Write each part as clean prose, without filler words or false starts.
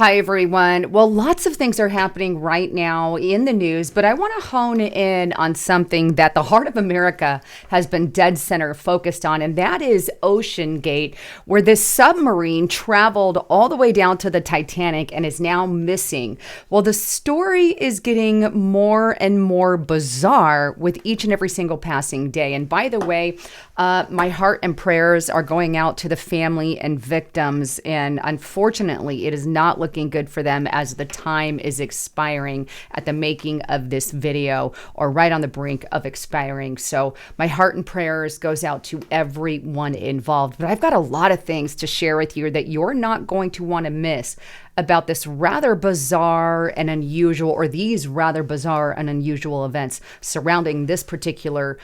Hi, everyone. Well, lots of things are happening right now in the news, but I want to hone in on something that the heart of America has been dead center focused on, and that is OceanGate, where this submarine traveled all the way down to the Titanic and is now missing. Well, the story is getting more and more bizarre with each and every single passing day. And by the way, my heart and prayers are going out to the family and victims, and unfortunately, it is not looking good for them as the time is expiring at the making of this video, or right on the brink of expiring. So my heart and prayers goes out to everyone involved. But I've got a lot of things to share with you that you're not going to want to miss about this rather bizarre and unusual, or these rather bizarre and unusual events surrounding this particular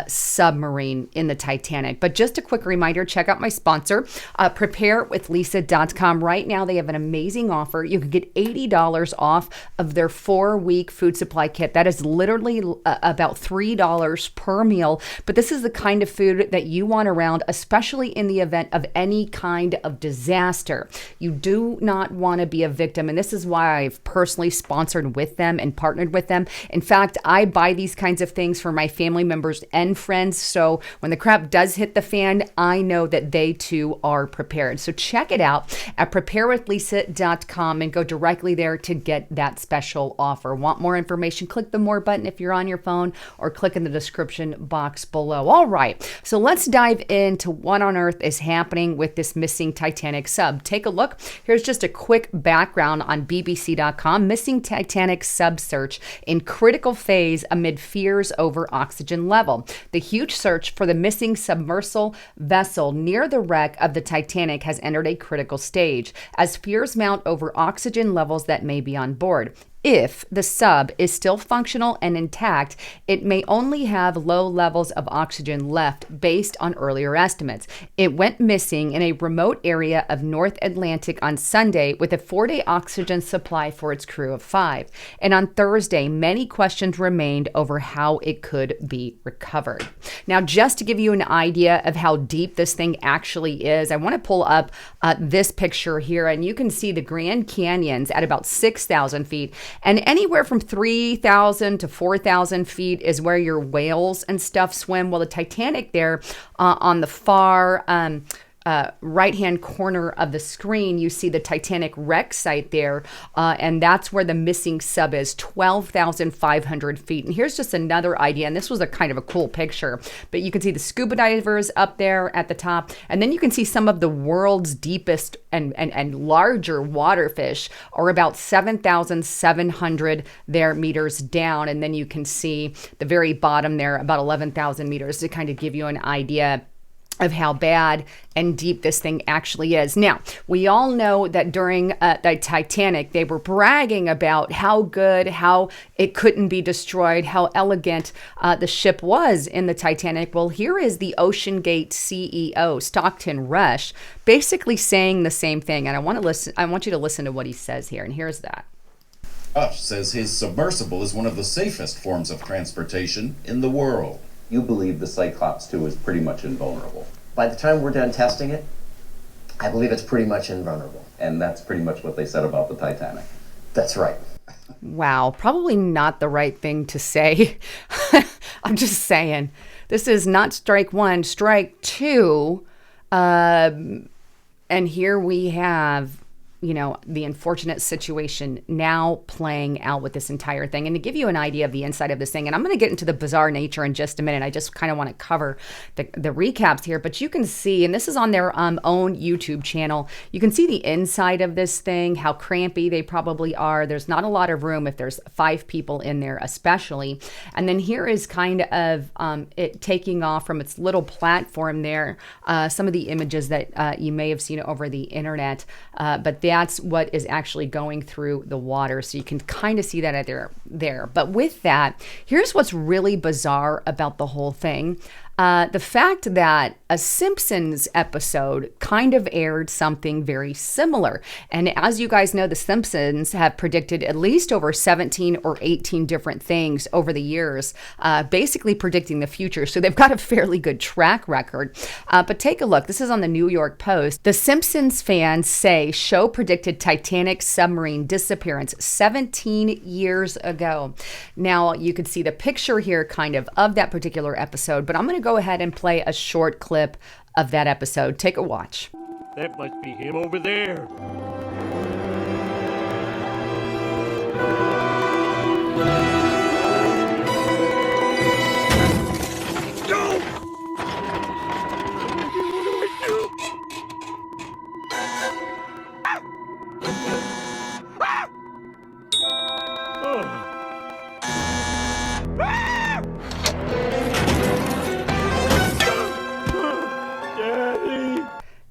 submarine in the Titanic. But just a quick reminder, check out my sponsor, preparewithlisa.com. Right now, they have an amazing offer. You can get $80 off of their 4-week food supply kit. That is literally about $3 per meal. But this is the kind of food that you want around, especially in the event of any kind of disaster. You do not want to be a victim. And this is why I've personally sponsored with them and partnered with them. In fact, I buy these kinds of things for my family members and friends. So when the crap does hit the fan, I know that they too are prepared. So check it out at preparewithlisa.com and go directly there to get that special offer. Want more information? Click the more button if you're on your phone, or click in the description box below. All right. So let's dive into what on earth is happening with this missing Titanic sub. Take a look. Here's just a quick background on BBC.com. Missing Titanic sub search in critical phase amid fears over oxygen level. The huge search for the missing submersible vessel near the wreck of the Titanic has entered a critical stage as fears mount over oxygen levels that may be on board. If the sub is still functional and intact, it may only have low levels of oxygen left based on earlier estimates. It went missing in a remote area of North Atlantic on Sunday with a 4-day oxygen supply for its crew of 5. And on Thursday, many questions remained over how it could be recovered. Now, just to give you an idea of how deep this thing actually is, I want to pull up this picture here, and you can see the Grand Canyons at about 6,000 feet. And anywhere from 3,000 to 4,000 feet is where your whales and stuff swim. Well, the Titanic there on the far right-hand corner of the screen, you see the Titanic wreck site there, and that's where the missing sub is, 12,500 feet. And here's just another idea, and this was a kind of a cool picture, but you can see the scuba divers up there at the top, and then you can see some of the world's deepest and larger water fish are about 7,700 meters down, and then you can see the very bottom there, about 11,000 meters, to kind of give you an idea of how bad and deep this thing actually is. Now, we all know that during the Titanic, they were bragging about how good, how it couldn't be destroyed, how elegant the ship was in the Titanic. Well, here is the OceanGate CEO, Stockton Rush, basically saying the same thing. And I want you to listen to what he says here. And here's that. Rush says his submersible is one of the safest forms of transportation in the world. You believe the Cyclops 2 is pretty much invulnerable. By the time we're done testing it, I believe it's pretty much invulnerable. And that's pretty much what they said about the Titanic. That's right. Wow, probably not the right thing to say. I'm just saying. This is not strike one, strike two. And here we have, the unfortunate situation now playing out with this entire thing. And to give you an idea of the inside of this thing, and I'm going to get into the bizarre nature in just a minute. I just kind of want to cover the recaps here, but you can see, and this is on their own YouTube channel, you can see the inside of this thing, how crampy they probably are. There's not a lot of room if there's 5 people in there, especially. And then here is kind of it taking off from its little platform there, some of the images that you may have seen over the internet, but that's what is actually going through the water. So you can kind of see that there. But with that, here's what's really bizarre about the whole thing. the fact that a Simpsons episode kind of aired something very similar. And as you guys know, the Simpsons have predicted at least over 17 or 18 different things over the years, basically predicting the future. So they've got a fairly good track record. But take a look. This is on the New York Post. The Simpsons fans say show predicted Titanic submarine disappearance 17 years ago. Now, you could see the picture here kind of that particular episode, but I'm going to go ahead and play a short clip of that episode. Take a watch. That must be him over there.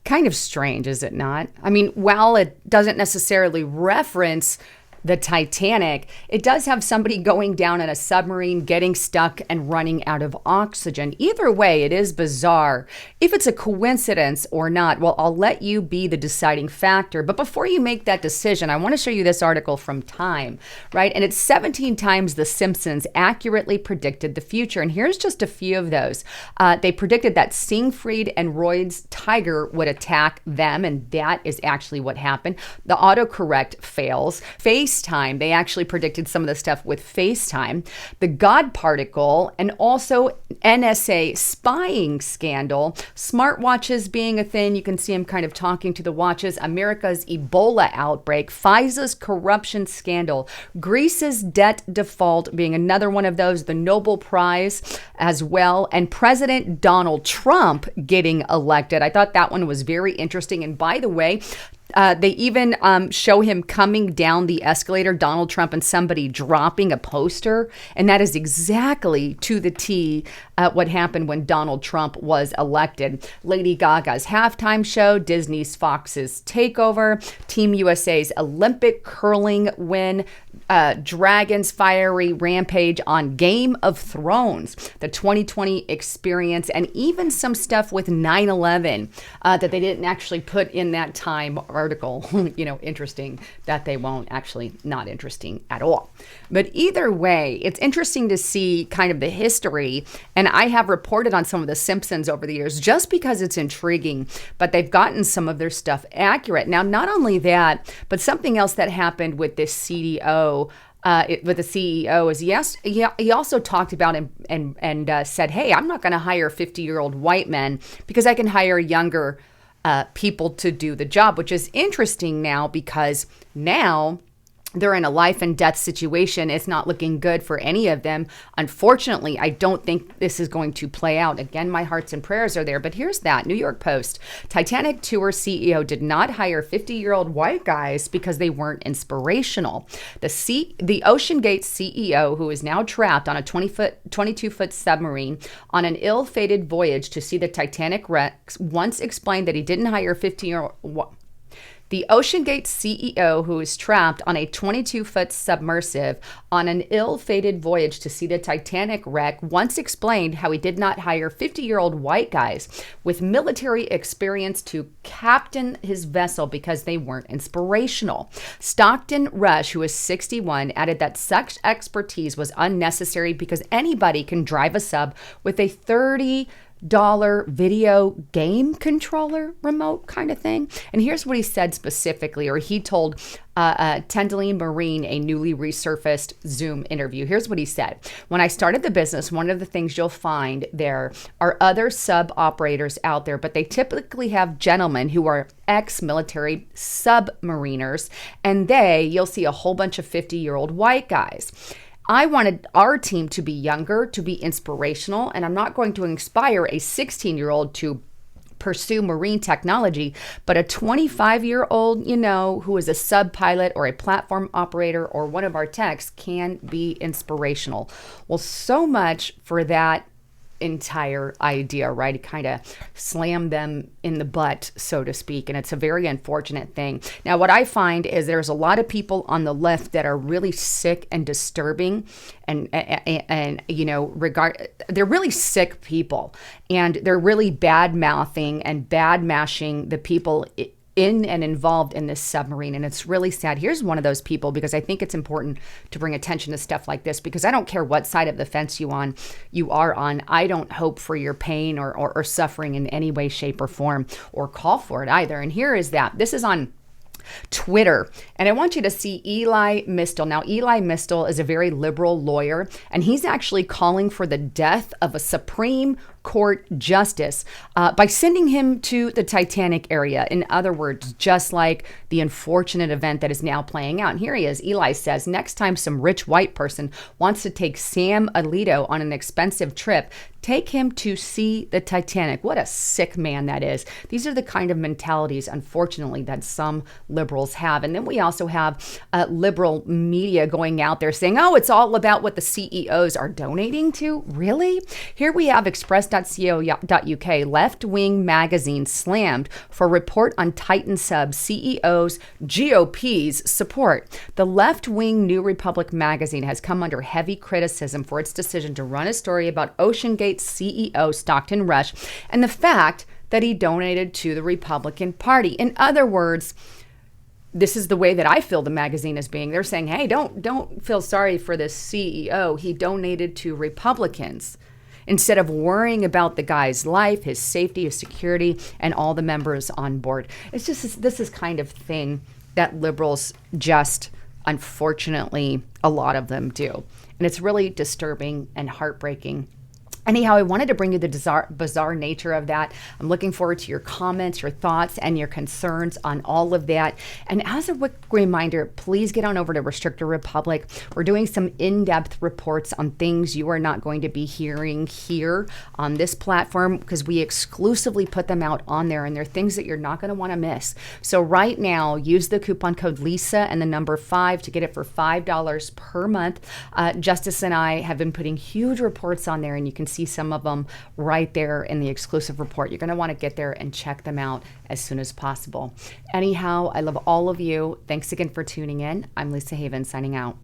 Kind of strange, is it not? I mean, while it doesn't necessarily reference the Titanic, it does have somebody going down in a submarine, getting stuck and running out of oxygen. Either way, it is bizarre. If it's a coincidence or not, well, I'll let you be the deciding factor. But before you make that decision, I want to show you this article from Time, right? And it's 17 times The Simpsons accurately predicted the future. And here's just a few of those. They predicted that Siegfried and Roy's tiger would attack them, and that is actually what happened. The autocorrect fails. FaceTime, they actually predicted some of the stuff with FaceTime. The God particle, and also NSA spying scandal. Smartwatches being a thing. You can see him kind of talking to the watches. America's Ebola outbreak. FISA's corruption scandal. Greece's debt default being another one of those. The Nobel Prize as well. And President Donald Trump getting elected. I thought that one was very interesting. And by the way, they even show him coming down the escalator, Donald Trump and somebody dropping a poster. And that is exactly to the T what happened when Donald Trump was elected. Lady Gaga's halftime show, Disney's Fox's takeover, Team USA's Olympic curling win, Dragons' fiery rampage on Game of Thrones, the 2020 experience, and even some stuff with 9/11 that they didn't actually put in that Time article. Interesting that they won't. Actually, not interesting at all. But either way, it's interesting to see kind of the history, and I have reported on some of the Simpsons over the years just because it's intriguing, but they've gotten some of their stuff accurate. Now, not only that, but something else that happened with this CDO, with the CEO, is he also talked about and said, hey, I'm not going to hire 50-year-old white men because I can hire younger people to do the job, which is interesting now because now they're in a life and death situation. It's not looking good for any of them. Unfortunately, I don't think this is going to play out. Again, my hearts and prayers are there. But here's that. New York Post. Titanic Tour CEO did not hire 50-year-old white guys because they weren't inspirational. The OceanGate's CEO, who is now trapped on a 22-foot submarine on an ill-fated voyage to see the Titanic wreck, once explained that he didn't hire 50-year-old... The OceanGate's CEO, who is trapped on a 22-foot submersive on an ill-fated voyage to see the Titanic wreck, once explained how he did not hire 50-year-old white guys with military experience to captain his vessel because they weren't inspirational. Stockton Rush, who is 61, added that such expertise was unnecessary because anybody can drive a sub with a $30 video game controller remote kind of thing. And here's what he said specifically, or he told Titanic Marine a newly resurfaced Zoom interview. Here's what he said. When I started the business, one of the things you'll find there are other sub operators out there, but they typically have gentlemen who are ex-military submariners, and you'll see a whole bunch of 50-year-old white guys. I wanted our team to be younger, to be inspirational, and I'm not going to inspire a 16-year-old to pursue marine technology, but a 25-year-old, who is a sub pilot or a platform operator or one of our techs can be inspirational. Well, so much for that entire idea, right? It kind of slammed them in the butt, so to speak. And it's a very unfortunate thing. Now, what I find is there's a lot of people on the left that are really sick and disturbing and you know, they're really sick people, and they're really bad mouthing and bad mashing the people in and involved in this submarine. And it's really sad. Here's one of those people, because I think it's important to bring attention to stuff like this, because I don't care what side of the fence you are on. I don't hope for your pain or suffering in any way, shape, or form, or call for it either. And here is that. This is on Twitter, and I want you to see Eli Mistel. Now, Eli Mistel is a very liberal lawyer, and he's actually calling for the death of a Supreme Court justice by sending him to the Titanic area. In other words, just like the unfortunate event that is now playing out. And here he is. Eli says, next time some rich white person wants to take Sam Alito on an expensive trip, take him to see the Titanic. What a sick man that is. These are the kind of mentalities, unfortunately, that some liberals have. And then we also have liberal media going out there saying, oh, it's all about what the CEOs are donating to. Really? Here we have express.co.uk, left-wing magazine slammed for report on Titan Sub CEO's GOP's support. The left-wing New Republic magazine has come under heavy criticism for its decision to run a story about OceanGate's CEO Stockton Rush and the fact that he donated to the Republican Party. In other words, this is the way that I feel the magazine is being. They're saying, hey, don't feel sorry for this CEO. He donated to Republicans, instead of worrying about the guy's life, his safety, his security, and all the members on board. It's just, this is kind of thing that liberals just, unfortunately, a lot of them do. And it's really disturbing and heartbreaking. Anyhow, I wanted to bring you the bizarre nature of that. I'm looking forward to your comments, your thoughts, and your concerns on all of that. And as a quick reminder, please get on over to Restrictor Republic. We're doing some in-depth reports on things you are not going to be hearing here on this platform, because we exclusively put them out on there, and they're things that you're not going to want to miss. So right now, use the coupon code LISA and the number 5 to get it for $5 per month. Justice and I have been putting huge reports on there, and you can see some of them right there in the exclusive report. You're going to want to get there and check them out as soon as possible. Anyhow, I love all of you. Thanks again for tuning in. I'm Lisa Haven signing out.